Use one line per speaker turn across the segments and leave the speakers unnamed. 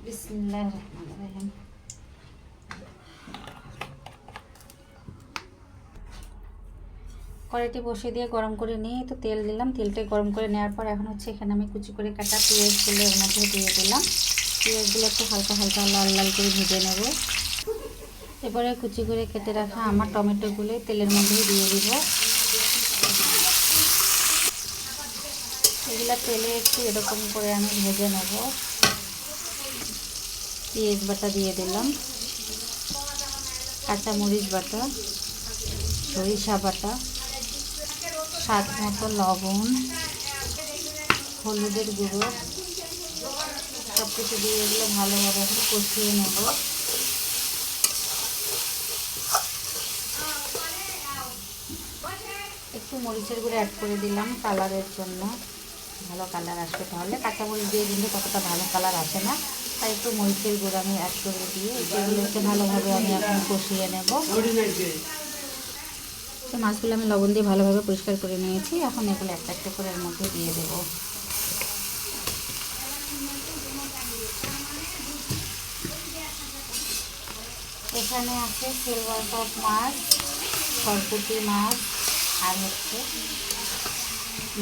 বিসমিল্লাহির রহমানির রহিম। কড়াইটি বসিয়ে দিয়ে গরম করে নিয়ে তো তেল দিলাম। তেলটা গরম করে নেওয়ার পর এখন হচ্ছে এখানে আমি কুচি করে কাটা পেঁয়াজগুলো এর মধ্যে দিয়ে দিলাম। পেঁয়াজগুলো একটু হালকা হালকা লাল লাল করে ভেজে নেব। এবারে কুচি করে কেটে রাখা আমার টমেটোগুলো তেলের মধ্যে দিয়ে দিব। এগুলা তেলে একটু এরকম করে আমি ভেজে নেব। পেঁয়াজ বাটা দিয়ে দিলাম, কাঁচামরিচ বাটা, সরিষা বাটা, স্বাদ মতো লবণ, হলুদের গুঁড়ো সব কিছু দিয়ে এগুলো ভালোভাবে একটু কষিয়ে নেব। একটু মরিচের গুঁড়ো অ্যাড করে দিলাম কালারের জন্য, ভালো কালার আসবে। তাহলে কাঁচামরিচ দিয়ে কিন্তু ততটা ভালো কালার আসে না, তাই একটু মরিচের গুঁড়ো আমি অ্যাড করে দিয়ে এগুলোকে ভালোভাবে আমি এখন কষিয়ে নেব। তো মাছগুলো আমি লবণ দিয়ে ভালোভাবে পরিষ্কার করে নিয়েছি। এখন এগুলো একটা একটা করে এর মধ্যে দিয়ে দেব। এখানে আছে সিলভার কাপ মাছ, সরপুঁটি মাছ আর হচ্ছে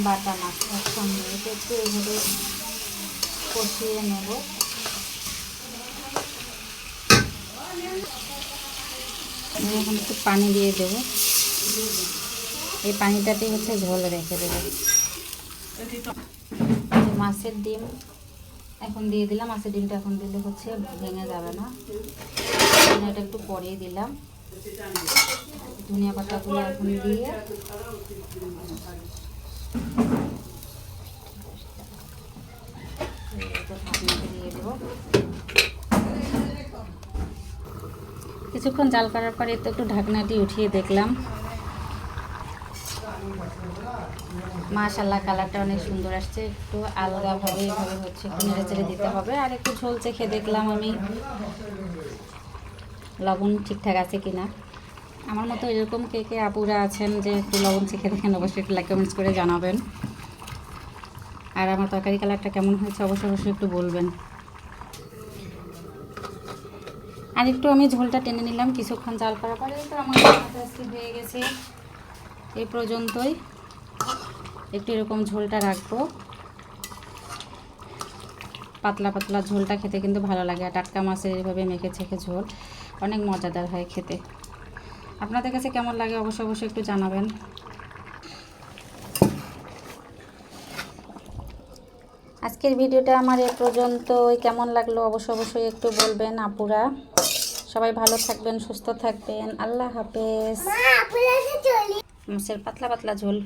বাটা মাছ একসঙ্গে। এটা একটু এইভাবে কষিয়ে নেব। এখন একটু পানি দিয়ে দেব। এই পানিটাতেই হচ্ছে ঝোল রেখে দেবো। মাছের ডিম এখন দিয়ে দিলাম। মাছের ডিমটা এখন দিলে হচ্ছে ভেঙে যাবে না, এটা একটু পরেই দিলাম। ধনিয়া পাতাগুলো এখন দিয়ে দিয়ে দেবো। কিছুক্ষণ জাল করার পরে তো একটু ঢাকনাটি উঠিয়ে দেখলাম, মাশাআল্লাহ কালারটা অনেক সুন্দর আসছে। একটু আলগাভাবে এভাবে হচ্ছে একটু নেড়ে চেড়ে দিতে হবে। আর একটু ঝোল চেখে দেখলাম আমি লবণ ঠিকঠাক আছে কিনা। আমার মতো এরকম কে কে আপুরা আছেন যে একটু লবণ চেখে দেখেন, অবশ্যই একটু লাইক কমেন্টস করে জানাবেন। আর আমার তরকারি কালারটা কেমন হয়েছে অবশ্যই একটু বলবেন। আর একটু আমি ঝোলটা টেনে নিলাম কিছুক্ষণ জাল করার পরে। তো আমার আজকে হয়ে গেছে এই পর্যন্তই। একটু এরকম ঝোলটা রাখবো, পাতলা পাতলা ঝোলটা খেতে কিন্তু ভালো লাগে। আর টাটকা মাছের এইভাবে মেখে ছেঁকে ঝোল অনেক মজাদার হয় খেতে। আপনাদের কাছে কেমন লাগে অবশ্যই একটু জানাবেন। আজকের ভিডিওটা আমার এ পর্যন্তই। কেমন লাগলো অবশ্যই একটু বলবেন আপুরা। সবাই ভালো থাকবেন, সুস্থ থাকবেন। আল্লাহ হাফেজ। মাছের পাতলা পাতলা ঝোল।